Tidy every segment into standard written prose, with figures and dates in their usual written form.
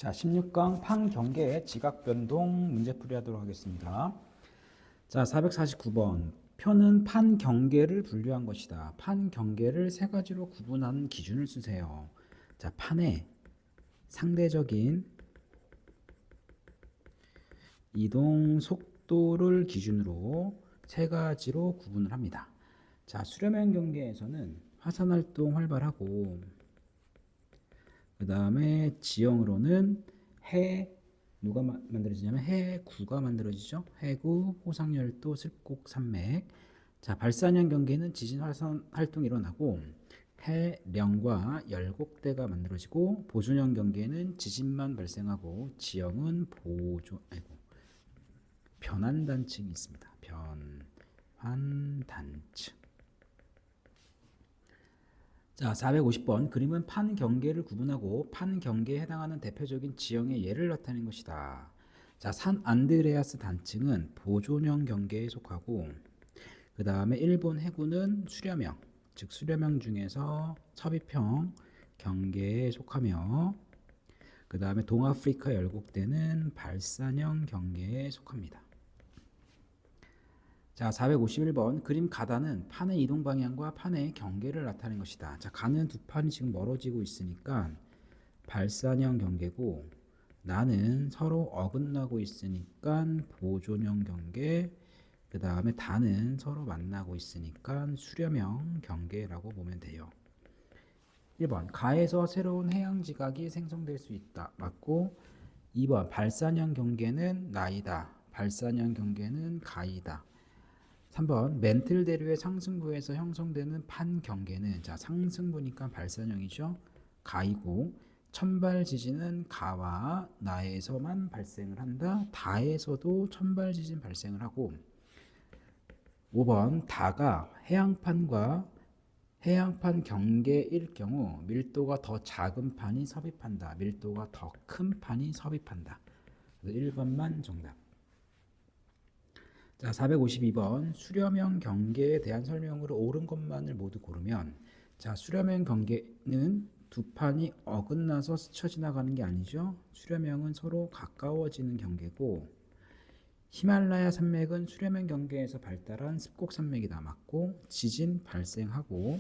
자, 16강 판경계의 지각변동 문제풀이 하도록 하겠습니다. 자, 449번. 표는 판경계를 분류한 것이다. 판경계를 세 가지로 구분하는 기준을 쓰세요. 자, 판의 상대적인 이동 속도를 기준으로 세 가지로 구분을 합니다. 자, 수렴형 경계에서는 화산활동 활발하고 그 다음에 지형으로는 누가 만들어지냐면 해구가 만들어지죠. 해구, 호상열도, 습곡, 산맥. 자, 발산형 경계는 지진 화산 활동이 일어나고 해령과 열곡대가 만들어지고, 보존형 경계는 지진만 발생하고 지형은 변환단층이 있습니다. 변환단층. 자, 450번. 그림은 판경계를 구분하고 판경계에 해당하는 대표적인 지형의 예를 나타낸 것이다. 자, 산 안드레아스 단층은 보존형 경계에 속하고, 그 다음에 일본 해구는 수렴형, 즉 수렴형 중에서 섭입형 경계에 속하며, 그 다음에 동아프리카 열곡대는 발산형 경계에 속합니다. 자, 451번. 그림 가다는 판의 이동 방향과 판의 경계를 나타낸 것이다. 자, 가는 두 판이 지금 멀어지고 있으니까 발산형 경계고, 나는 서로 어긋나고 있으니까 보존형 경계, 그 다음에 다는 서로 만나고 있으니까 수렴형 경계라고 보면 돼요. 1번. 가에서 새로운 해양 지각이 생성될 수 있다. 맞고, 2번. 발산형 경계는 나이다. 발산형 경계는 가이다. 3번. 멘틀 대류의 상승부에서 형성되는 판 경계는, 자, 상승부니까 발산형이죠. 가이고, 천발 지진은 가와 나에서만 발생을 한다. 다에서도 천발 지진 발생을 하고, 5번. 다가 해양판 경계일 경우 밀도가 더 작은 판이 섭입한다. 밀도가 더 큰 판이 섭입한다. 1번만 정답. 자, 452번. 수렴형 경계에 대한 설명으로 옳은 것만을 모두 고르면, 자, 수렴형 경계는 두 판이 어긋나서 스쳐 지나가는 게 아니죠. 수렴형은 서로 가까워지는 경계고, 히말라야 산맥은 수렴형 경계에서 발달한 습곡 산맥이다. 맞고, 지진 발생하고,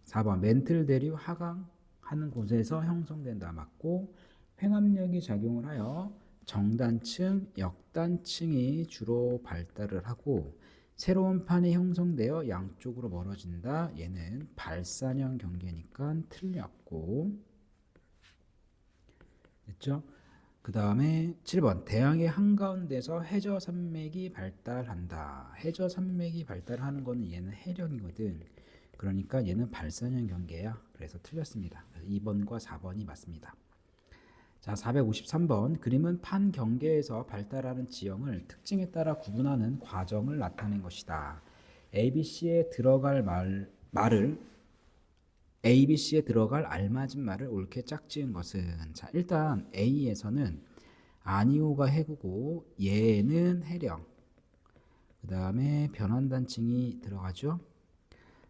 4번. 멘틀 대류 하강하는 곳에서 형성된다. 맞고, 횡압력이 작용을 하여 정단층, 역단층이 주로 발달을 하고 새로운 판이 형성되어 양쪽으로 멀어진다. 얘는 발산형 경계니까 틀렸고, 됐죠? 그 다음에 7번. 대양의 한가운데서 해저산맥이 발달한다. 해저산맥이 발달하는 거는 얘는 해령이거든. 그러니까 얘는 발산형 경계야. 그래서 틀렸습니다. 2번과 4번이 맞습니다. 자, 453번. 그림은 판 경계에서 발달하는 지형을 특징에 따라 구분하는 과정을 나타낸 것이다. ABC에 들어갈 ABC에 들어갈 알맞은 말을 옳게 짝지은 것은, 자, 일단 A에서는 아니오가 해구고 얘는 해령, 그 다음에 변환단층이 들어가죠.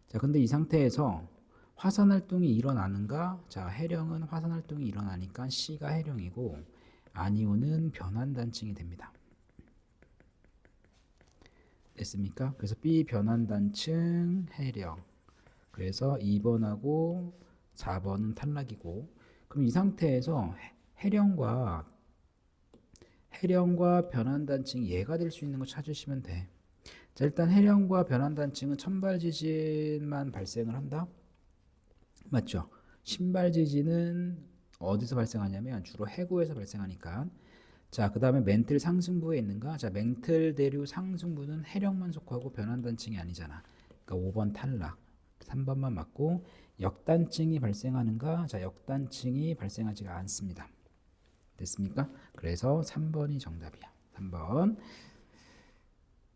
자, 근데 이 상태에서 화산활동이 일어나는가? 자, 해령은 화산활동이 일어나니까 C가 해령이고, 아니오는 변환단층이 됩니다. 됐습니까? 그래서 B 변환단층 해령. 그래서 2번하고 4번은 탈락이고, 그럼 이 상태에서 해령과 변환단층이 얘가 될 수 있는 거 찾으시면 돼. 자, 일단 해령과 변환단층은 천발 지진만 발생을 한다. 맞죠? 신발 지진은 어디서 발생하냐면 주로 해구에서 발생하니까. 자, 그 다음에 멘틀 상승부에 있는가? 자, 멘틀 대류 상승부는 해령만 속하고 변환단층이 아니잖아. 그러니까 5번 탈락. 3번만 맞고, 역단층이 발생하는가? 자, 역단층이 발생하지가 않습니다. 됐습니까? 그래서 3번이 정답이야. 3번.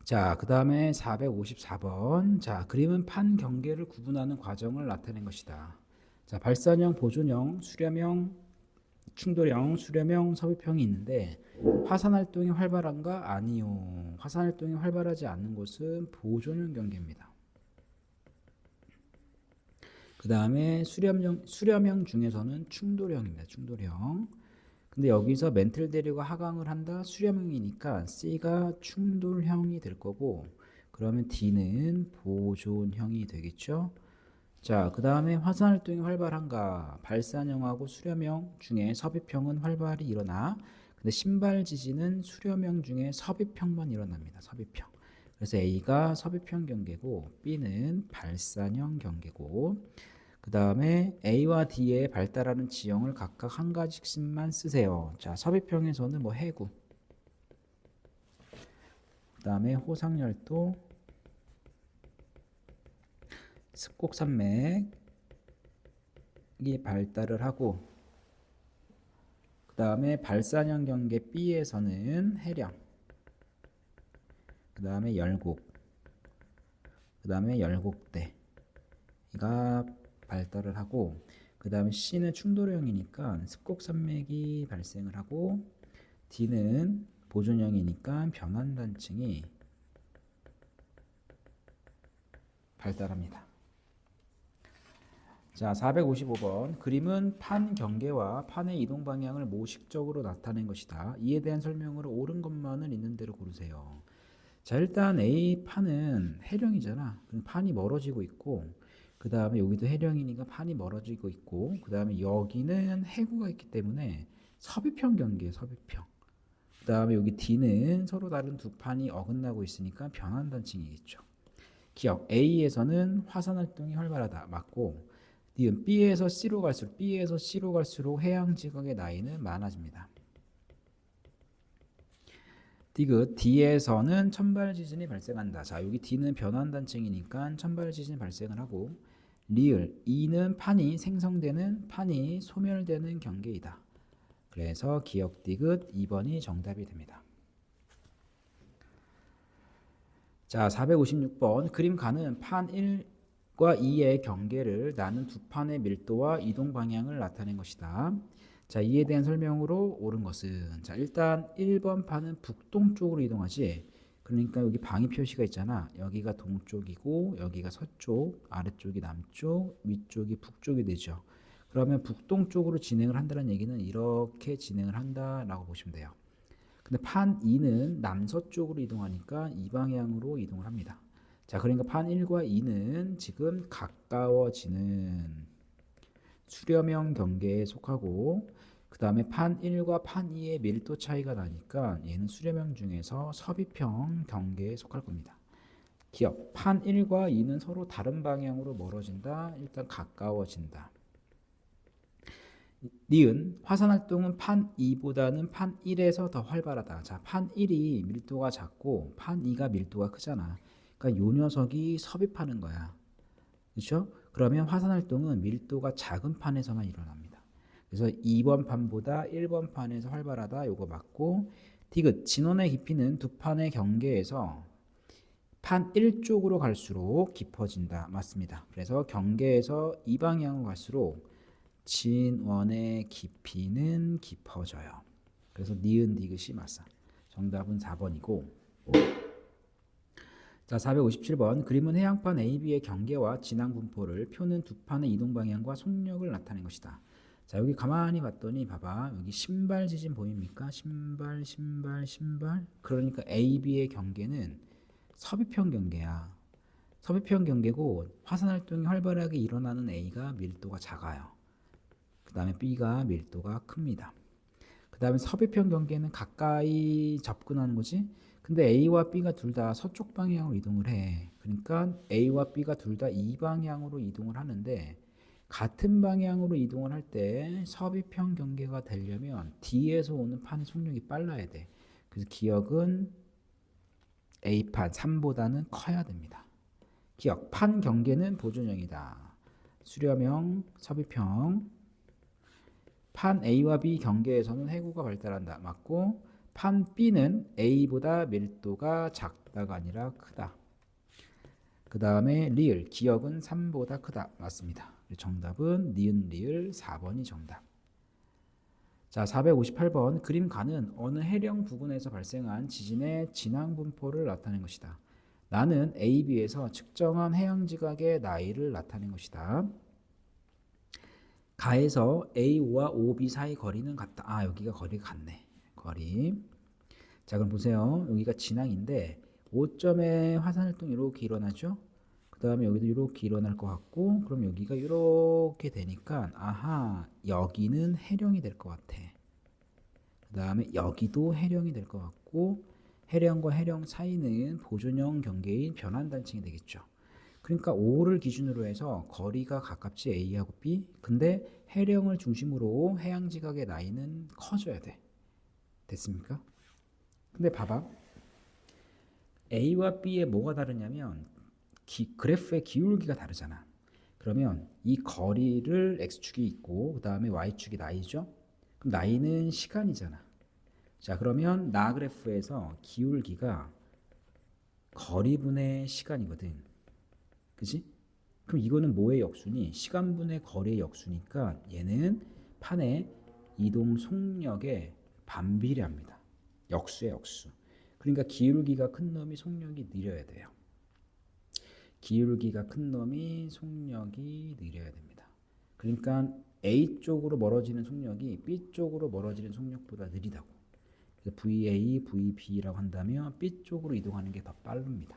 자, 그 다음에 454번. 자, 그림은 판 경계를 구분하는 과정을 나타낸 것이다. 자, 발산형, 보존형, 수렴형, 충돌형, 수렴형, 섭입형이 있는데, 화산활동이 활발한가? 아니요. 화산활동이 활발하지 않는 곳은 보존형 경계입니다. 그 다음에 수렴형 중에서는 충돌형입니다. 충돌형. 근데 여기서 멘틀 대류가 하강을 한다. 수렴형이니까 C가 충돌형이 될 거고, 그러면 D는 보존형이 되겠죠. 자, 그 다음에 화산 활동이 활발한가? 발산형하고 수렴형 중에 섭입형은 활발히 일어나. 근데 신발 지진은 수렴형 중에 섭입형만 일어납니다. 섭입형. 그래서 A가 섭입형 경계고 B는 발산형 경계고, 그 다음에 A와 D에 발달하는 지형을 각각 한 가지씩만 쓰세요. 자, 섭입형에서는 뭐 해구, 그 다음에 호상열도, 습곡산맥이 발달을 하고, 그 다음에 발산형 경계 B에서는 해령, 그 다음에 열곡, 그 다음에 열곡대가 발달을 하고, 그 다음에 C는 충돌형이니까 습곡산맥이 발생을 하고, D는 보존형이니까 변환단층이 발달합니다. 자, 455번. 그림은 판 경계와 판의 이동 방향을 모식적으로 나타낸 것이다. 이에 대한 설명으로 옳은 것만을 있는 대로 고르세요. 자, 일단 A 판은 해령이잖아. 그럼 판이 멀어지고 있고, 그 다음에 여기도 해령이니까 판이 멀어지고 있고, 그 다음에 여기는 해구가 있기 때문에 섭입형 경계에 섭입형. 그 다음에 여기 D는 서로 다른 두 판이 어긋나고 있으니까 변환단층이겠죠. 기억 A에서는 화산 활동이 활발하다. 맞고, 니은 B에서 C로 갈수록 해양 지각의 나이는 많아집니다. 디귿 D에서는 천발 지진이 발생한다. 자, 여기 D는 변환단층이니까 천발 지진이 발생을 하고, 리을 E는 판이 생성되는, 판이 소멸되는 경계이다. 그래서 기억 디귿 2번이 정답이 됩니다. 자, 456번. 그림 가는 판 1과 2의 경계를 나눈 두 판의 밀도와 이동 방향을 나타낸 것이다. 자, 이에 대한 설명으로 옳은 것은, 자, 일단 1번 판은 북동쪽으로 이동하지. 그러니까 여기 방위 표시가 있잖아. 여기가 동쪽이고 여기가 서쪽, 아래쪽이 남쪽, 위쪽이 북쪽이 되죠. 그러면 북동쪽으로 진행을 한다는 얘기는 이렇게 진행을 한다라고 보시면 돼요. 근데 판 2는 남서쪽으로 이동하니까 이 방향으로 이동을 합니다. 자, 그러니까 판 1과 2는 지금 가까워지는 수렴형 경계에 속하고, 그 다음에 판 1과 판 2의 밀도 차이가 나니까 얘는 수렴형 중에서 섭입형 경계에 속할 겁니다. 기억, 판 1과 2는 서로 다른 방향으로 멀어진다. 일단 가까워진다. 니은 화산 활동은 판 2보다는 판 1에서 더 활발하다. 자, 판 1이 밀도가 작고 판 2가 밀도가 크잖아. 그러니까 요 녀석이 섭입하는 거야. 그렇죠? 그러면 화산 활동은 밀도가 작은 판에서만 일어납니다. 그래서 2번 판보다 1번 판에서 활발하다. 요거 맞고, 디귿 진원의 깊이는 두 판의 경계에서 판 1쪽으로 갈수록 깊어진다. 맞습니다. 그래서 경계에서 이 방향으로 갈수록 진원의 깊이는 깊어져요. 그래서 니은 디귿이 맞아. 정답은 4번이고. 자, 457번. 그림은 해양판 AB의 경계와 진앙 분포를, 표는 두 판의 이동 방향과 속력을 나타낸 것이다. 자, 여기 가만히 봤더니 봐봐. 여기 신발 지진 보입니까? 신발. 그러니까 AB의 경계는 섭입형 경계야. 섭입형 경계고, 화산 활동이 활발하게 일어나는 A가 밀도가 작아요. 그 다음에 B가 밀도가 큽니다. 그 다음에 섭입형 경계는 가까이 접근하는 거지. 근데 A와 B가 둘 다 서쪽 방향으로 이동을 해. 그러니까 A와 B가 둘 다 이 방향으로 이동을 하는데, 같은 방향으로 이동을 할 때 섭입형 경계가 되려면 D에서 오는 판의 속력이 빨라야 돼. 그래서 기억은 A판 3보다는 커야 됩니다. 기억, 판 경계는 보존형이다. 수렴형, 섭입형. 판 A와 B 경계에서는 해구가 발달한다. 맞고, 판 B는 A보다 밀도가 작다가 아니라 크다. 그 다음에 리을, 기억은 3보다 크다. 맞습니다. 정답은 니은 리을 4번이 정답. 자, 458번. 그림 가는 어느 해령 부근에서 발생한 지진의 진앙 분포를 나타낸 것이다. 나는 A, B에서 측정한 해양 지각의 나이를 나타낸 것이다. 가에서 A와 OB 사이 거리는 같다. 아, 여기가 거리가 같네. 거리. 자, 그럼 보세요. 여기가 진앙인데 5점에 화산활동이 이렇게 일어나죠. 그 다음에 여기도 이렇게 일어날 것 같고, 그럼 여기가 이렇게 되니까 아하, 여기는 해령이 될 것 같아. 그 다음에 여기도 해령이 될 것 같고, 해령과 해령 사이는 보존형 경계인 변환단층이 되겠죠. 그러니까 O를 기준으로 해서 거리가 가깝지 A하고 B. 근데 해령을 중심으로 해양지각의 라인은 커져야 돼. 됐습니까? 근데 봐봐. A와 B의 뭐가 다르냐면 그래프의 기울기가 다르잖아. 그러면 이 거리를 x축이 있고 그 다음에 y축이 나이죠. 그럼 나이는 시간이잖아. 자, 그러면 나 그래프에서 기울기가 거리분의 시간이거든. 그지? 그럼 이거는 뭐의 역수니? 시간분의 거리의 역수니까 얘는 판의 이동 속력에 반비례합니다. 역수의 역수. 그러니까 기울기가 큰 놈이 속력이 느려야 돼요. 기울기가 큰 놈이 속력이 느려야 됩니다. 그러니까 A 쪽으로 멀어지는 속력이 B 쪽으로 멀어지는 속력보다 느리다고. VA, VB라고 한다면 B 쪽으로 이동하는 게 더 빠릅니다.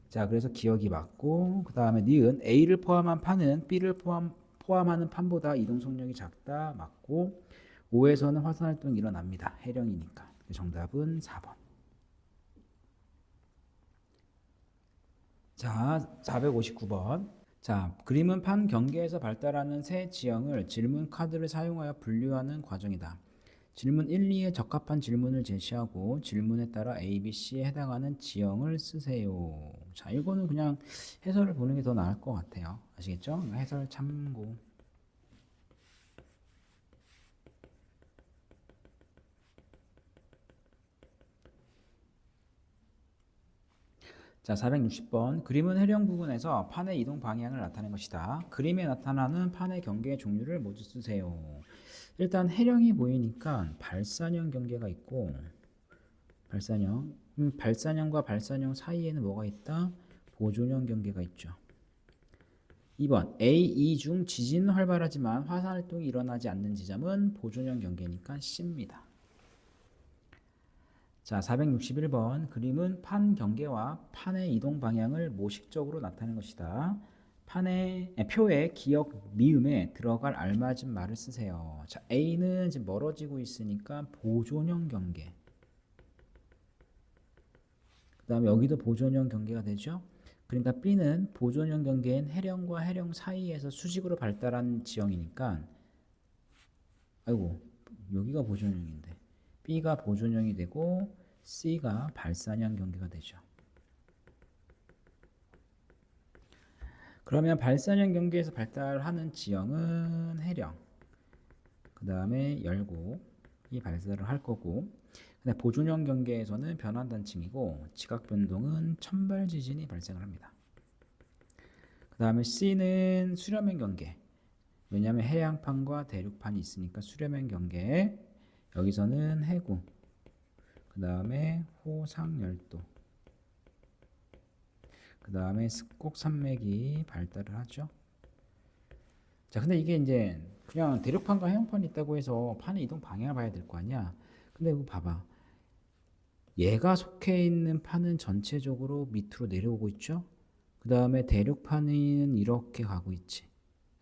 자, 그래서 기억이 맞고, 그 다음에 니은 A를 포함한 판은 B를 포함하는 판보다 이동 속력이 작다. 맞고, 5에서는 화산활동이 일어납니다. 해령이니까. 정답은 4번. 자, 459번. 자, 그림은 판 경계에서 발달하는 새 지형을 질문 카드를 사용하여 분류하는 과정이다. 질문 1, 2에 적합한 질문을 제시하고 질문에 따라 A, B, C에 해당하는 지형을 쓰세요. 자, 이거는 그냥 해설을 보는 게 더 나을 것 같아요. 아시겠죠? 해설 참고. 자, 460번. 그림은 해령 부근에서 판의 이동 방향을 나타낸 것이다. 그림에 나타나는 판의 경계의 종류를 모두 쓰세요. 일단 해령이 보이니까 발산형 경계가 있고, 발산형. 발산형과 발산형 사이에는 뭐가 있다? 보존형 경계가 있죠. 2번. A, E 중 지진은 활발하지만 화산활동이 일어나지 않는 지점은 보존형 경계니까 C입니다. 자, 461번. 그림은 판 경계와 판의 이동 방향을 모식적으로 나타낸 것이다. 표에 기억 미음에 들어갈 알맞은 말을 쓰세요. 자, A는 지금 멀어지고 있으니까 보존형 경계. 그 다음에 여기도 보존형 경계가 되죠. 그러니까 B는 보존형 경계인 해령과 해령 사이에서 수직으로 발달한 지형이니까, 아이고, 여기가 보존형인데 B가 보존형이 되고 C가 발산형 경계가 되죠. 그러면 발산형 경계에서 발달하는 지형은 해령, 그 다음에 열곡이 발달을 할 거고, 근데 보존형 경계에서는 변환단층이고 지각변동은 천발 지진이 발생을 합니다. 그 다음에 C는 수렴형 경계. 왜냐하면 해양판과 대륙판이 있으니까 수렴형 경계. 여기서는 해구, 그 다음에 호상열도, 그 다음에 습곡산맥이 발달을 하죠. 자, 근데 이게 이제 그냥 대륙판과 해양판이 있다고 해서 판의 이동 방향을 봐야 될 거 아니야. 근데 이거 봐봐. 얘가 속해 있는 판은 전체적으로 밑으로 내려오고 있죠. 그 다음에 대륙판은 이렇게 가고 있지.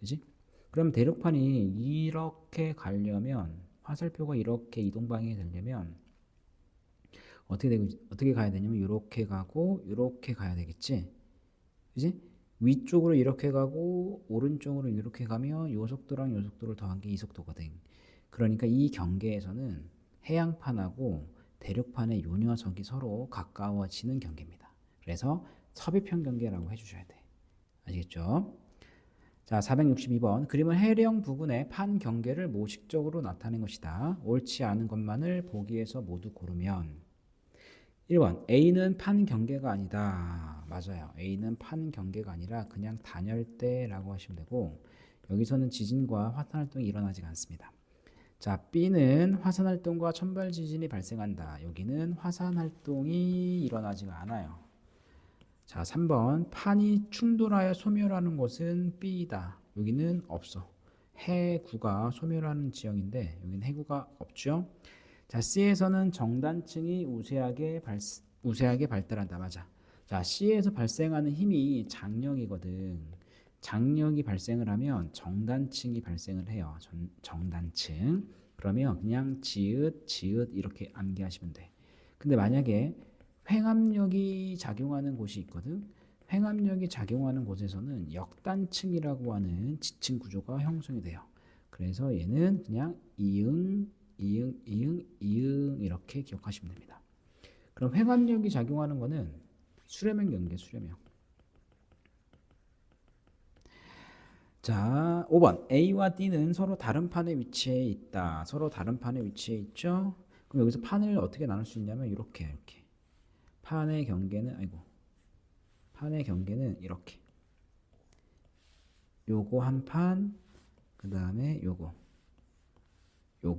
그지? 그럼 대륙판이 이렇게 가려면, 화살표가 이렇게 이동 방향이 되려면 어떻게 가야 되냐면 이렇게 가고 이렇게 가야 되겠지. 그지? 위쪽으로 이렇게 가고 오른쪽으로 이렇게 가면 요 속도랑 요 속도를 더한 게 이 속도거든. 그러니까 이 경계에서는 해양판하고 대륙판의 요 녀석이 서로 가까워지는 경계입니다. 그래서 섭입형 경계라고 해주셔야 돼. 아시겠죠? 자, 462번. 그림은 해령 부근의 판 경계를 모식적으로 나타낸 것이다. 옳지 않은 것만을 보기에서 모두 고르면 1번. A는 판 경계가 아니다. 맞아요. A는 판 경계가 아니라 그냥 단열대라고 하시면 되고, 여기서는 지진과 화산활동이 일어나지 않습니다. 자, B는 화산활동과 천발지진이 발생한다. 여기는 화산활동이 일어나지가 않아요. 자, 3번. 판이 충돌하여 소멸하는 곳은 B이다. 여기는 없어. 해구가 소멸하는 지형인데 여기는 해구가 없죠. 자, C에서는 정단층이 우세하게 발달한다. 맞아. 자, C에서 발생하는 힘이 장력이거든. 장력이 발생을 하면 정단층이 발생을 해요. 정단층. 그러면 그냥 지읒, 지읒 이렇게 암기하시면 돼. 근데 만약에 횡압력이 작용하는 곳이 있거든. 횡압력이 작용하는 곳에서는 역단층이라고 하는 지층 구조가 형성이 돼요. 그래서 얘는 그냥 이응, 이응, 이응, 이응 이렇게 기억하시면 됩니다. 그럼 횡압력이 작용하는 거는 수렴형 경계, 수렴형. 자, 5번. A와 D는 서로 다른 판에 위치해 있다. 서로 다른 판에 위치해 있죠? 그럼 여기서 판을 어떻게 나눌 수 있냐면 이렇게. 판의 경계는 이렇게. 요거 한 판, 그 다음에 요거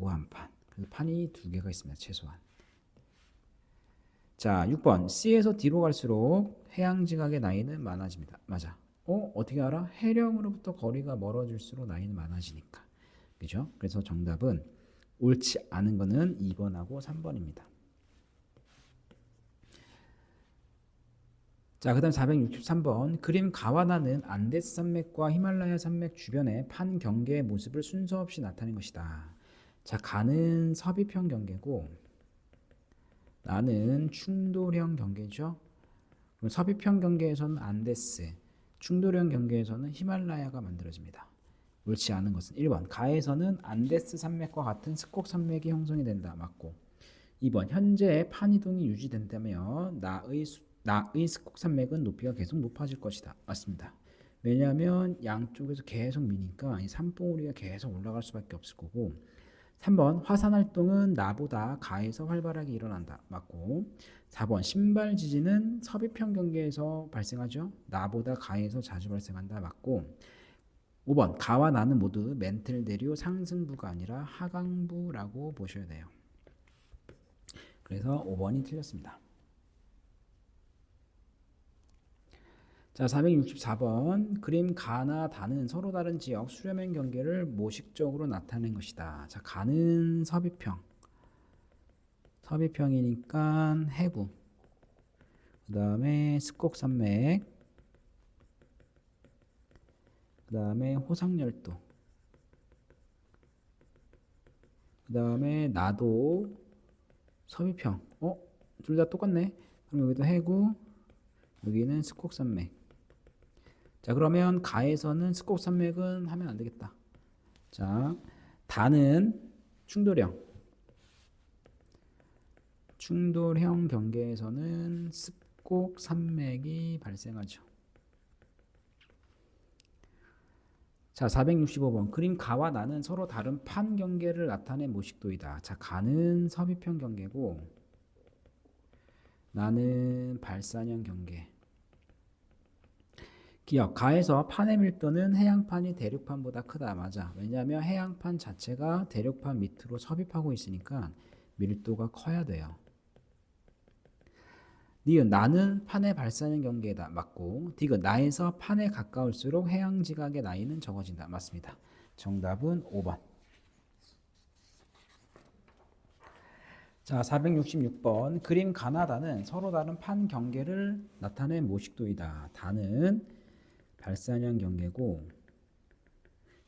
한 판. 그래서 판이 두 개가 있습니다. 최소한. 자, 6번. C에서 D로 갈수록 해양지각의 나이는 많아집니다. 맞아. 어떻게 알아? 해령으로부터 거리가 멀어질수록 나이는 많아지니까. 그죠? 그래서 정답은 옳지 않은 거는 2번하고 3번입니다. 자, 그 다음 463번. 그림 가와나는 안데스 산맥과 히말라야 산맥 주변의 판 경계의 모습을 순서 없이 나타낸 것이다. 자, 가는 서비평 경계고 나는 충돌형 경계죠. 그럼 서비평 경계에서는 안데스, 충돌형 경계에서는 히말라야가 만들어집니다. 옳지 않은 것은 1번. 가에서는 안데스 산맥과 같은 스콕 산맥이 형성이 된다. 맞고. 2번. 현재 판이동이 유지된다면 나의 스콕 산맥은 높이가 계속 높아질 것이다. 맞습니다. 왜냐하면 양쪽에서 계속 미니까 이 산봉우리가 계속 올라갈 수밖에 없을 거고. 3번. 화산 활동은 나보다 가에서 활발하게 일어난다. 맞고. 4번. 신발 지진은 서비평 경계에서 발생하죠. 나보다 가에서 자주 발생한다. 맞고. 5번. 가와 나는 모두 멘틀 대류 상승부가 아니라 하강부라고 보셔야 돼요. 그래서 5번이 틀렸습니다. 자, 464번. 그림 가나 다는 서로 다른 지역 수렴형 경계를 모식적으로 나타낸 것이다. 자, 가는 서비평이니까 해구. 그 다음에 스콕산맥. 그 다음에 호상열도. 그 다음에 나도 서비평. 둘 다 똑같네. 그럼 여기도 해구, 여기는 스콕산맥. 자, 그러면 가에서는 스콕산맥은 하면 안 되겠다. 자, 다는 충돌형 경계에서는 스콕산맥이 발생하죠. 자, 465번. 그림 가와 나는 서로 다른 판 경계를 나타낸 모식도이다. 자, 가는 서비평 경계고 나는 발산형 경계. 기억. 가에서 판의 밀도는 해양판이 대륙판보다 크다. 맞아. 왜냐하면 해양판 자체가 대륙판 밑으로 섭입하고 있으니까 밀도가 커야 돼요. 니은 나는 판의 발산형 경계다. 맞고. 디귿 나에서 판에 가까울수록 해양지각의 나이는 적어진다. 맞습니다. 정답은 5번. 자, 466번. 그림 가나다는 서로 다른 판 경계를 나타낸 모식도이다. 다는 발산형 경계고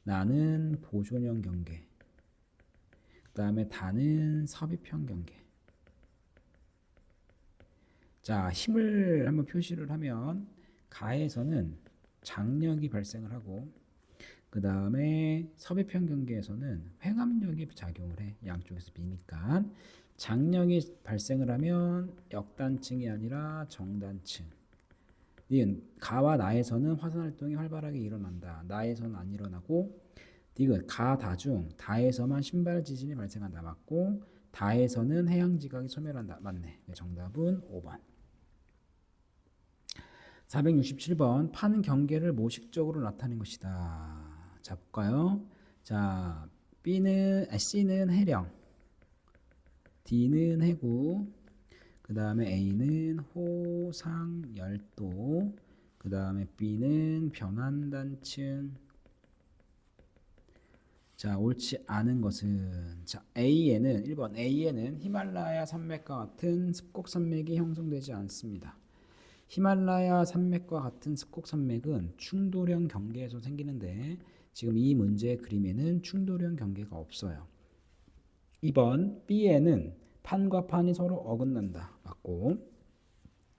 나는 보존형 경계. 그 다음에 다는 섭입형 경계. 자, 힘을 한번 표시를 하면 가에서는 장력이 발생을 하고 그 다음에 섭입형 경계에서는 횡압력이 작용을 해. 양쪽에서 미니까. 장력이 발생을 하면 역단층이 아니라 정단층. 니은 가와 나에서는 화산 활동이 활발하게 일어난다. 나에서는 안 일어나고 디귿 가 다 중 다에서만 신발 지진이 발생한다. 맞고 다에서는 해양지각이 소멸한다. 맞네. 정답은 5번. 467번. 판 경계를 모식적으로 나타낸 것이다. 자, 볼까요? 자, C는 해령, D는 해구, 그 다음에 A는 호상열도, 그 다음에 B는 변환단층, 자, 옳지 않은 것은 자, A에는 1번 A에는 히말라야 산맥과 같은 습곡 산맥이 형성되지 않습니다. 히말라야 산맥과 같은 습곡 산맥은 충돌형 경계에서 생기는데 지금 이 문제의 그림에는 충돌형 경계가 없어요. 2번 B에는 판과 판이 서로 어긋난다. 맞고.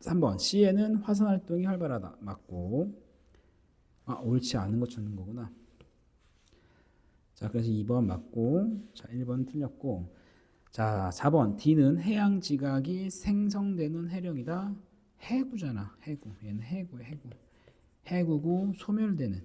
3번 C에는 화산 활동이 활발하다. 맞고. 옳지 않은 거 찾는 거구나. 자, 그래서 2번 맞고, 자, 1번 틀렸고, 자, 4번 D는 해양 지각이 생성되는 해령이다. 해구잖아. 해구. 얘는 해구야, 해구. 해구고 소멸되는.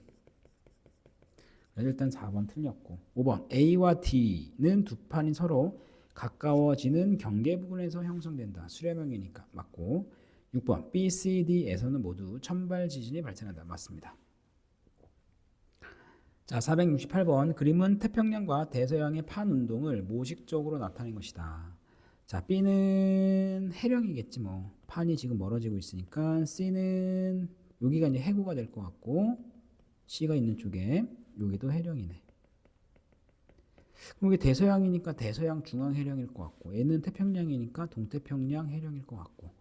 그래서 일단 4번 틀렸고, 5번 A와 D는 두 판이 서로 가까워지는 경계 부분에서 형성된다. 수렴형이니까 맞고. 6번 B, C, D에서는 모두 천발 지진이 발생한다. 맞습니다. 자, 468번 그림은 태평양과 대서양의 판 운동을 모식적으로 나타낸 것이다. 자, B는 해령이겠지 뭐. 판이 지금 멀어지고 있으니까 C는 여기가 이제 해구가 될 것 같고 C가 있는 쪽에 여기도 해령이네. 그럼 이게 대서양이니까 대서양 중앙 해령일 것 같고 얘는 태평양이니까 동태평양 해령일 것 같고.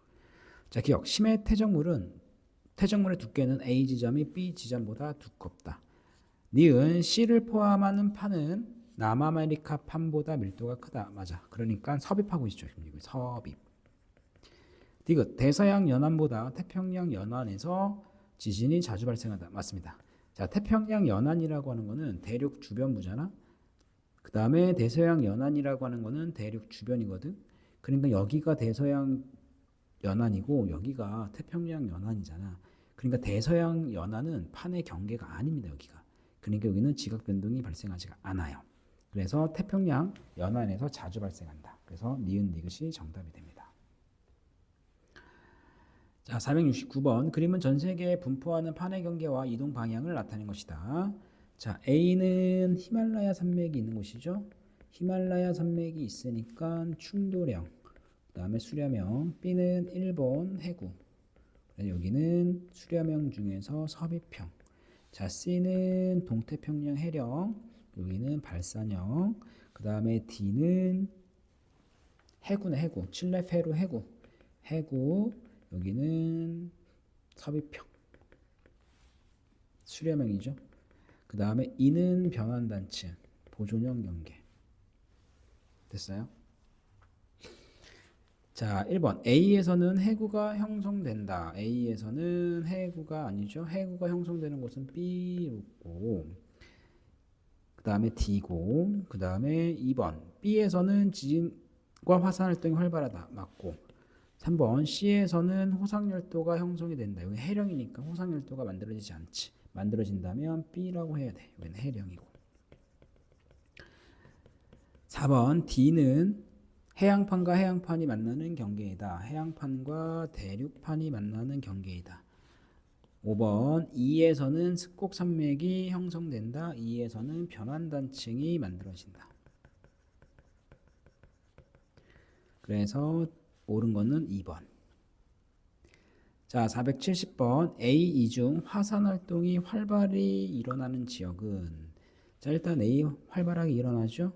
자, 기억. 심해 퇴적물의 두께는 A 지점이 B 지점보다 두껍다. 니은 C를 포함하는 판은 남아메리카 판보다 밀도가 크다. 맞아. 그러니까 섭입하고 있죠. 섭입. 디귿 대서양 연안보다 태평양 연안에서 지진이 자주 발생한다. 맞습니다. 자, 태평양 연안이라고 하는 거는 대륙 주변부잖아. 그 다음에 대서양 연안이라고 하는 거는 대륙 주변이거든. 그러니까 여기가 대서양 연안이고 여기가 태평양 연안이잖아. 그러니까 대서양 연안은 판의 경계가 아닙니다. 여기가. 그러니까 여기는 지각 변동이 발생하지가 않아요. 그래서 태평양 연안에서 자주 발생한다. 그래서 니은 니귿이 정답이 됩니다. 자, 469번 그림은 전 세계에 분포하는 판의 경계와 이동 방향을 나타낸 것이다. 자, A는 히말라야 산맥이 있는 곳이죠. 히말라야 산맥이 있으니까 충돌형, 그 다음에 수렴형. B는 일본 해구, 여기는 수렴형 중에서 섭입형. 자, C는 동태평양 해령, 여기는 발산형. 그 다음에 D는 해구네, 해구. 칠레 페루 해구. 해구, 여기는 섭입형. 수렴형이죠. 그 다음에 E는 변환단층, 보존형 경계. 됐어요? 자, 1번 A에서는 해구가 형성된다. A에서는 해구가 아니죠. 해구가 형성되는 곳은 B고 그 다음에 D고 그 다음에 2번 B에서는 지진과 화산 활동이 활발하다. 맞고 3번 C에서는 호상열도가 형성이 된다. 여기 해령이니까 호상열도가 만들어지지 않지. 만들어진다면 B라고 해야 돼. 여기는 해령이고 4번 D는 해양판과 해양판이 만나는 경계이다. 해양판과 대륙판이 만나는 경계이다. 5번 E에서는 습곡 산맥이 형성된다. E에서는 변환단층이 만들어진다. 그래서 옳은 거는 2번. 자, 470번 A, E 중 화산 활동이 활발히 일어나는 지역은 자, 일단 A 활발하게 일어나죠.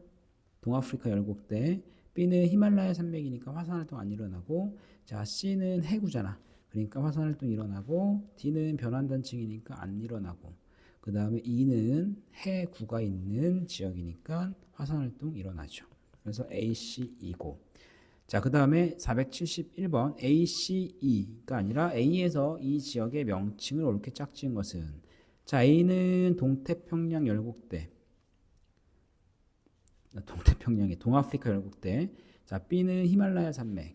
동아프리카 열곡대. B는 히말라야 산맥이니까 화산 활동 안 일어나고, 자, C는 해구잖아. 그러니까 화산 활동 일어나고, D는 변환단층이니까 안 일어나고, 그 다음에 E는 해구가 있는 지역이니까 화산 활동 일어나죠. 그래서 A, C, E고. 자, 그 다음에 471번 A, C, E가 아니라 A에서 이 지역의 명칭을 옳게 짝지은 것은 자, A는 동태평양 열곡대. 동태평양의 동아프리카 열곡대. 자, B는 히말라야 산맥.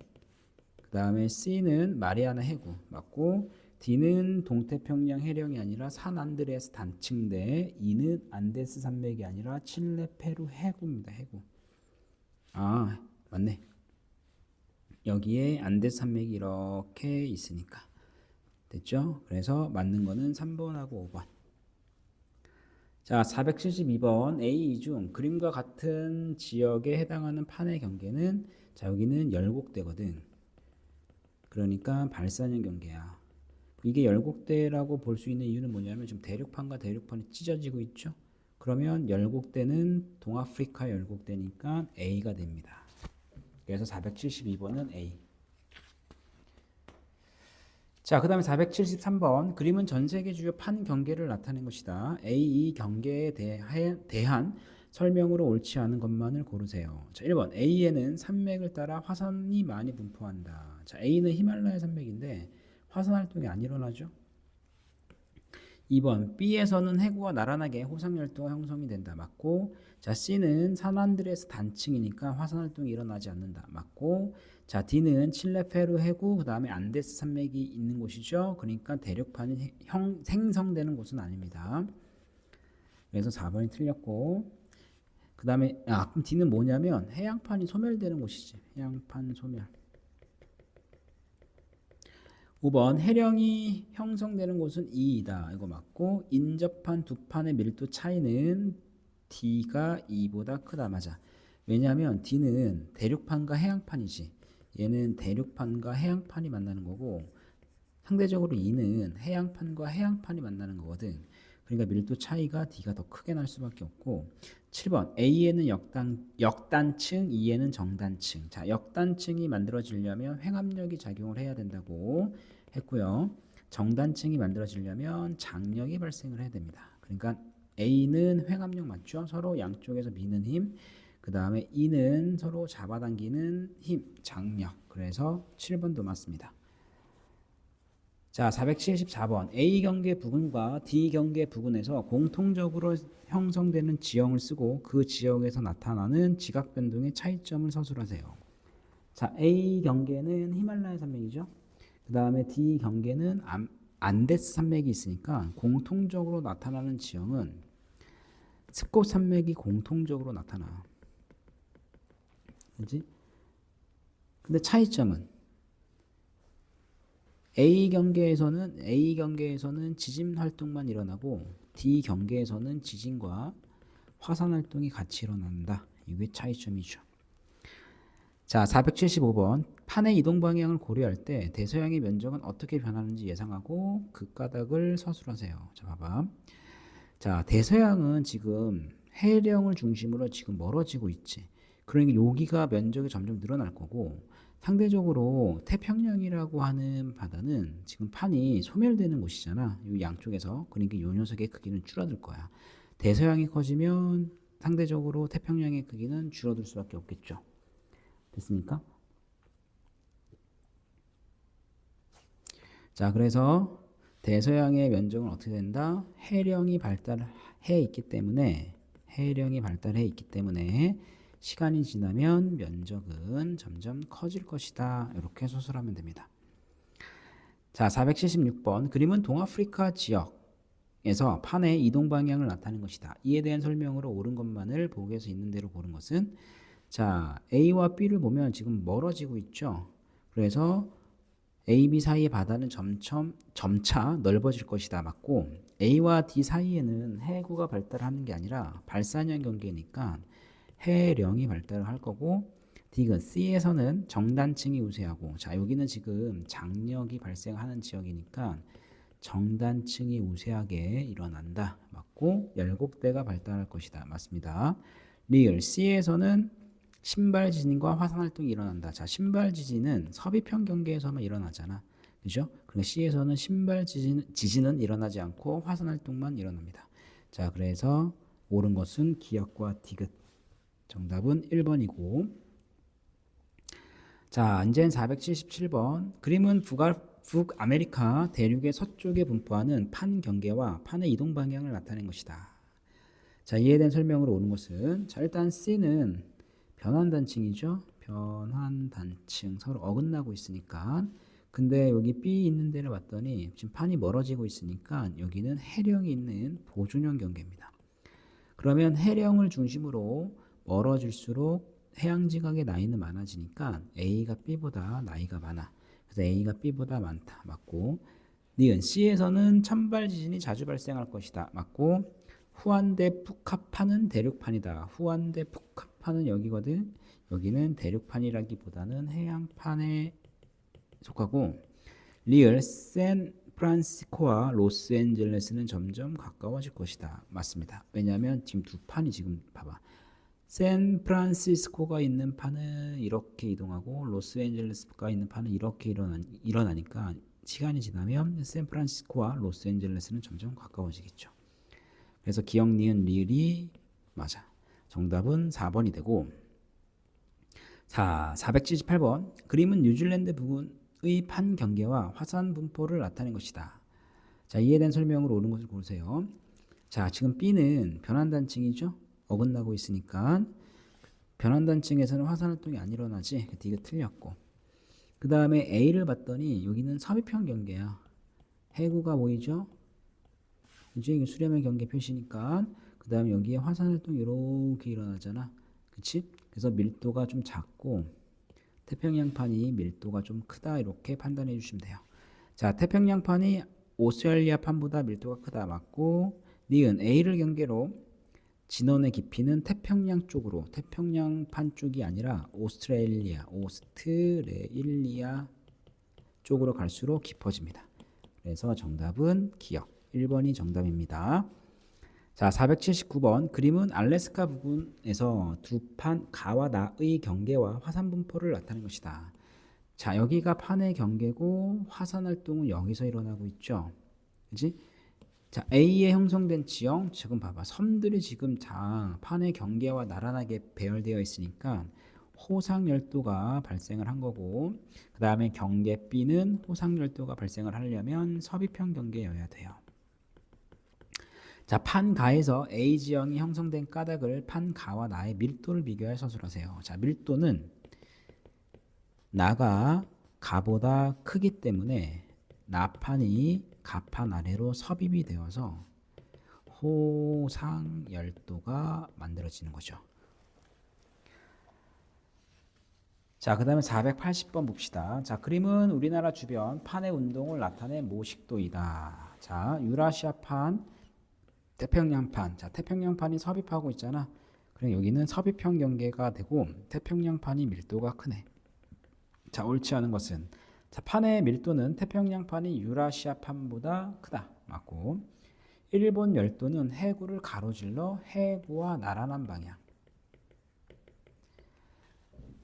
그 다음에 C는 마리아나 해구 맞고, D는 동태평양 해령이 아니라 산안드레아스 단층대. E는 안데스 산맥이 아니라 칠레 페루 해구입니다. 해구. 아, 맞네. 여기에 안데스 산맥이 이렇게 있으니까 됐죠? 그래서 맞는 거는 3번하고 5번. 자, 472번 A 중 그림과 같은 지역에 해당하는 판의 경계는 자, 여기는 열곡대거든. 그러니까 발산형 경계야. 이게 열곡대라고 볼 수 있는 이유는 뭐냐면 지금 대륙판과 대륙판이 찢어지고 있죠. 그러면 열곡대는 동아프리카 열곡대니까 A가 됩니다. 그래서 472번은 A. 자, 그 다음에 473번. 그림은 전 세계 주요 판 경계를 나타낸 것이다. A, 이 경계에 대한 설명으로 옳지 않은 것만을 고르세요. 자, 1번. A에는 산맥을 따라 화산이 많이 분포한다. 자, A는 히말라야 산맥인데 화산 활동이 안 일어나죠? 2번. B에서는 해구가 나란하게 호상열도가 형성이 된다. 맞고. 자, C는 산안드레스 단층이니까 화산 활동이 일어나지 않는다. 맞고. 자, D는 칠레, 페루 해구, 그 다음에 안데스 산맥이 있는 곳이죠. 그러니까 대륙판이 생성되는 곳은 아닙니다. 그래서 4번이 틀렸고. 그 다음에 그럼 D는 뭐냐면 해양판이 소멸되는 곳이지. 해양판 소멸. 5번 해령이 형성되는 곳은 E이다. 이거 맞고. 인접한 두 판의 밀도 차이는 D가 E보다 크다. 맞아. 왜냐하면 D는 대륙판과 해양판이지. 얘는 대륙판과 해양판이 만나는 거고 상대적으로 E는 해양판과 해양판이 만나는 거거든. 그러니까 밀도 차이가 D가 더 크게 날 수밖에 없고. 7번 A에는 역단층, E에는 정단층. 자, 역단층이 만들어지려면 횡압력이 작용을 해야 된다고 했고요. 정단층이 만들어지려면 장력이 발생을 해야 됩니다. 그러니까 A는 횡압력 맞죠? 서로 양쪽에서 미는 힘. 그 다음에 E는 서로 잡아당기는 힘, 장력. 그래서 7번도 맞습니다. 자, 474번. A 경계 부근과 D 경계 부근에서 공통적으로 형성되는 지형을 쓰고 그 지역에서 나타나는 지각 변동의 차이점을 서술하세요. 자, A 경계는 히말라야 산맥이죠. 그 다음에 D 경계는 안데스 산맥이 있으니까 공통적으로 나타나는 지형은 스콥 산맥이 공통적으로 나타나. 그렇지? 근데 차이점은 A 경계에서는 지진 활동만 일어나고 D 경계에서는 지진과 화산 활동이 같이 일어난다. 이게 차이점이죠. 자, 475번. 판의 이동 방향을 고려할 때 대서양의 면적은 어떻게 변하는지 예상하고 그 까닭을 서술하세요. 자, 봐봐. 자, 대서양은 지금 해령을 중심으로 지금 멀어지고 있지. 그러니까 여기가 면적이 점점 늘어날 거고 상대적으로 태평양이라고 하는 바다는 지금 판이 소멸되는 곳이잖아. 이 양쪽에서. 그러니까 이 녀석의 크기는 줄어들 거야. 대서양이 커지면 상대적으로 태평양의 크기는 줄어들 수밖에 없겠죠. 됐습니까? 자, 그래서 대서양의 면적은 어떻게 된다? 해령이 발달해 있기 때문에 시간이 지나면 면적은 점점 커질 것이다. 이렇게 서술하면 됩니다. 자, 476번. 그림은 동아프리카 지역에서 판의 이동 방향을 나타낸 것이다. 이에 대한 설명으로 옳은 것만을 보고에서 있는 대로 고른 것은 자, A와 B를 보면 지금 멀어지고 있죠. 그래서 A, B 사이의 바다는 점차 넓어질 것이다. 맞고 A와 D 사이에는 해구가 발달하는 게 아니라 발산형 경계니까 해령이 발달을 할 거고 D는 C에서는 정단층이 우세하고 자, 여기는 지금 장력이 발생하는 지역이니까 정단층이 우세하게 일어난다. 맞고 열곡대가 발달할 것이다. 맞습니다. 리을 C에서는 신발 지진과 화산 활동이 일어난다. 자, 신발 지진은 서비평 경계에서만 일어나잖아. 그죠? 그러니까 C에서는 신발 지진은 일어나지 않고 화산 활동만 일어납니다. 자, 그래서 옳은 것은 기역과 디귿. 정답은 1번이고. 자, 이제는 477번. 그림은 북아메리카 대륙의 서쪽에 분포하는 판 경계와 판의 이동 방향을 나타낸 것이다. 자, 이에 대한 설명으로 옳은 것은 자, 일단 C는 변환단층이죠. 변환단층 서로 어긋나고 있으니까. 근데 여기 B 있는 데를 봤더니 지금 판이 멀어지고 있으니까 여기는 해령이 있는 보존형 경계입니다. 그러면 해령을 중심으로 멀어질수록 해양지각의 나이는 많아지니까 A가 B보다 나이가 많아. 그래서 A가 B보다 많다. 맞고. 니은 C에서는 천발 지진이 자주 발생할 것이다. 맞고. 후안대 푸카파는 대륙판이다. 후안대 푸카파는 여기거든. 여기는 대륙판이라기보다는 해양판에 속하고 리을 샌 샌프란시스코와 로스앤젤레스는 점점 가까워질 것이다. 맞습니다. 왜냐하면 지금 두 판이 지금 봐봐. 샌프란시스코가 있는 판은 이렇게 이동하고 로스앤젤레스가 있는 판은 이렇게 일어나니까 시간이 지나면 샌프란시스코와 로스앤젤레스는 점점 가까워지겠죠. 그래서 기억, 니은, 리을이 맞아. 정답은 4번이 되고, 자, 478번. 그림은 뉴질랜드 부근의 판 경계와 화산 분포를 나타낸 것이다. 자, 이에 대한 설명으로 옳은 것을 고르세요. 자, 지금 B는 변환단층이죠. 어긋나고 있으니까 변환단층에서는 화산활동이 안 일어나지. 이거 틀렸고, 그 다음에 A를 봤더니 여기는 섭입형 경계야. 해구가 보이죠? 그치? 이게 수렴의 경계 표시니까. 그 다음에 여기에 화산활동이 이렇게 일어나잖아. 그치? 그래서 밀도가 좀 작고 태평양판이 밀도가 좀 크다, 이렇게 판단해 주시면 돼요. 자, 태평양판이 오스트레일리아 판보다 밀도가 크다. 맞고, 니은 A를 경계로 진원의 깊이는 태평양 쪽으로, 태평양판 쪽이 아니라 오스트레일리아 쪽으로 갈수록 깊어집니다. 그래서 정답은 기억 1번이 정답입니다. 자, 479번. 그림은 알래스카 부근에서 두 판 가와 나의 경계와 화산 분포를 나타낸 것이다. 자, 여기가 판의 경계고 화산 활동은 여기서 일어나고 있죠. 그지? 자, A에 형성된 지형, 지금 봐봐. 섬들이 지금 다 판의 경계와 나란하게 배열되어 있으니까 호상열도가 발생을 한 거고, 그 다음에 경계 B는 호상열도가 발생을 하려면 섭입형 경계여야 돼요. 자, 판가에서 A 지형이 형성된 까닭을 판가와 나의 밀도를 비교해 서술하세요. 자, 밀도는 나가 가보다 크기 때문에 나판이 가판 아래로 섭입이 되어서 호상열도가 만들어지는 거죠. 자, 그 다음에 480번 봅시다. 자, 그림은 우리나라 주변 판의 운동을 나타낸 모식도이다. 자, 유라시아판, 태평양판. 자, 태평양판이 섭입하고 있잖아. 그럼 여기는 섭입형 경계가 되고 태평양판이 밀도가 크네. 자, 옳지 않은 것은, 자, 판의 밀도는 태평양판이 유라시아판보다 크다. 맞고, 일본 열도는 해구를 가로질러 해구와 나란한 방향.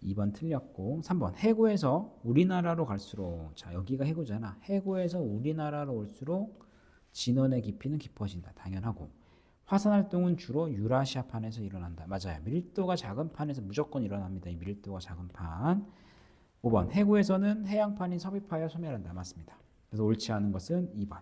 2번 틀렸고, 3번 해구에서 우리나라로 갈수록, 자, 여기가 해구잖아. 해구에서 우리나라로 올수록 진원의 깊이는 깊어진다. 당연하고, 화산 활동은 주로 유라시아판에서 일어난다. 맞아요. 밀도가 작은 판에서 무조건 일어납니다. 이 밀도가 작은 판. 5번 해구에서는 해양판이 섭입하여 소멸한다. 맞습니다. 그래서 옳지 않은 것은 2번.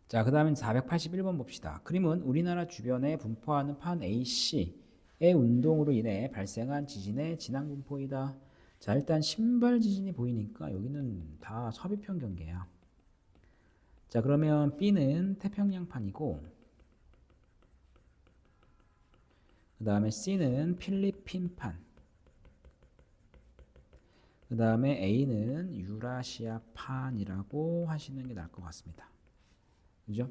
자, 그 다음에 481번 봅시다. 그림은 우리나라 주변에 분포하는 판 AC의 운동으로 인해 발생한 지진의 진앙 분포이다. 자, 일단 신발 지진이 보이니까 여기는 다 섭입형 경계야. 자, 그러면 B는 태평양판이고, 그 다음에 C는 필리핀판, 그 다음에 A는 유라시아판이라고 하시는 게 나을 것 같습니다. 그죠?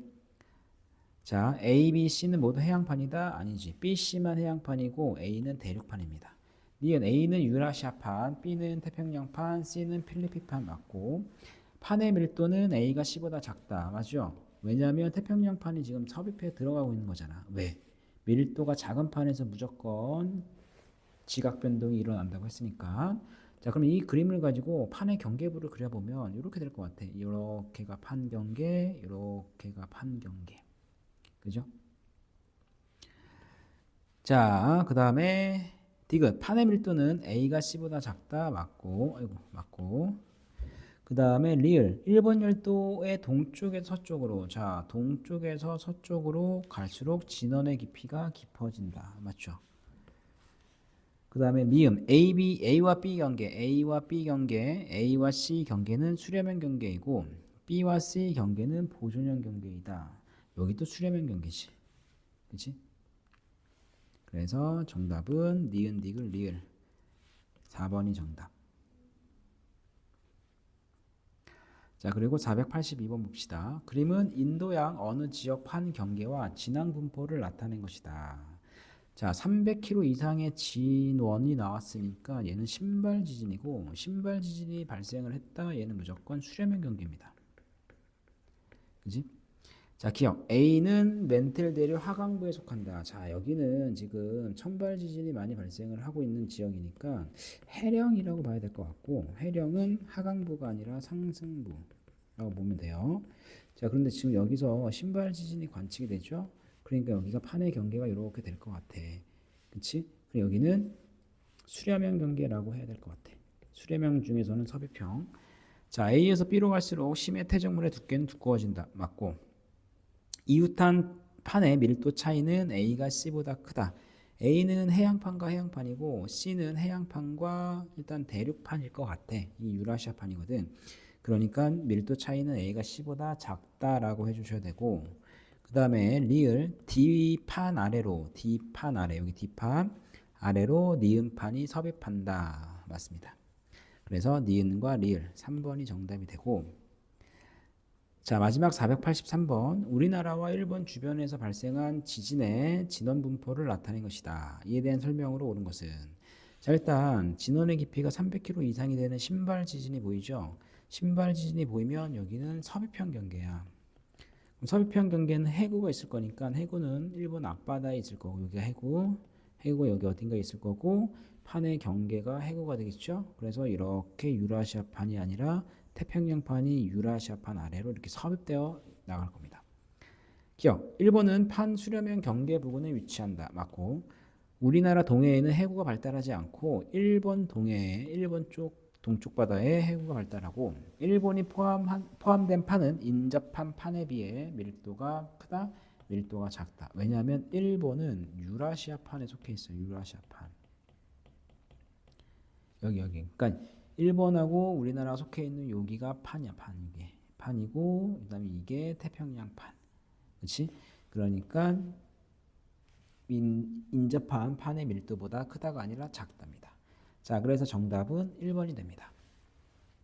자, A, B, C는 모두 해양판이다? 아니지. B, C만 해양판이고 A는 대륙판입니다. 니은 A는 유라시아판, B는 태평양판, C는 필리핀판 맞고, 판의 밀도는 A가 C보다 작다. 맞죠? 왜냐하면 태평양판이 지금 섭입해 들어가고 있는 거잖아. 왜? 밀도가 작은 판에서 무조건 지각 변동이 일어난다고 했으니까. 자, 그럼 이 그림을 가지고 판의 경계부를 그려보면 이렇게 될 것 같아. 이렇게가 판 경계, 이렇게가 판 경계. 그죠? 자, 그 다음에 디귿. 판의 밀도는 A가 C보다 작다. 맞고, 아이고, 맞고. 그 다음에 리을. 일본 열도의 동쪽에서 서쪽으로. 자, 동쪽에서 서쪽으로 갈수록 진원의 깊이가 깊어진다. 맞죠? 그 다음에 미음. A와 B 경계. A와 C 경계는 수렴형 경계이고 B와 C 경계는 보존형 경계이다. 여기도 수렴형 경계지. 그치? 그래서 정답은 니은, 디귿, 리을. 4번이 정답. 자, 그리고 482번 봅시다. 그림은 인도양 어느 지역 판 경계와 진앙 분포를 나타낸 것이다. 자, 300km 이상의 진원이 나왔으니까 얘는 신발 지진이고 신발 지진이 발생을 했다. 얘는 무조건 수렴형 경계입니다. 그지? 자, 기억. A는 멘틀 대륙 하강부에 속한다. 자, 여기는 지금 천발 지진이 많이 발생을 하고 있는 지역이니까 해령이라고 봐야 될 것 같고 해령은 하강부가 아니라 상승부라고 보면 돼요. 자, 그런데 지금 여기서 신발 지진이 관측이 되죠? 그러니까 여기가 판의 경계가 이렇게 될 것 같아. 그치? 그리고 여기는 수렴형 경계라고 해야 될 것 같아. 수렴형 중에서는 섭입형. 자, A에서 B로 갈수록 심해 퇴적물의 두께는 두꺼워진다. 맞고. 이웃한 판의 밀도 차이는 A가 C보다 크다. A는 해양판과 해양판이고 C는 해양판과 일단 대륙판일 것 같아. 이 유라시아판이거든. 그러니까 밀도 차이는 A가 C보다 작다라고 해주셔야 되고 그 다음에 리을 D판 아래로 D판 아래 여기 D판 아래로 니은판이 섭입한다. 맞습니다. 그래서 니은과 리을 3번이 정답이 되고 자, 마지막 483번. 우리나라와 일본 주변에서 발생한 지진의 진원 분포를 나타낸 것이다. 이에 대한 설명으로 옳은 것은 자, 일단 진원의 깊이가 300km 이상이 되는 신발 지진이 보이죠? 신발 지진이 보이면 여기는 섭입형 경계야. 그럼 섭입형 경계는 해구가 있을 거니까 해구는 일본 앞바다에 있을 거고 여기가 해구가 여기 어딘가에 있을 거고 판의 경계가 해구가 되겠죠? 그래서 이렇게 유라시아판이 아니라 태평양판이 유라시아판 아래로 이렇게 섭입되어 나갈 겁니다. 기억. 일본은 판 수렴형 경계 부근에 위치한다. 맞고. 우리나라 동해에는 해구가 발달하지 않고 일본 동해에 일본 쪽 동쪽 바다에 해구가 발달하고 일본이 포함된 판은 인접한 판에 비해 밀도가 크다. 밀도가 작다. 왜냐하면 일본은 유라시아판에 속해 있어요. 유라시아판. 여기. 그러니까 일본하고 우리나라 속해 있는 여기가 판이야. 판 이게 판이고 그다음에 이게 태평양판. 그렇지? 그러니까 인접한 판의 밀도보다 크다가 아니라 작답니다. 자, 그래서 정답은 1번이 됩니다.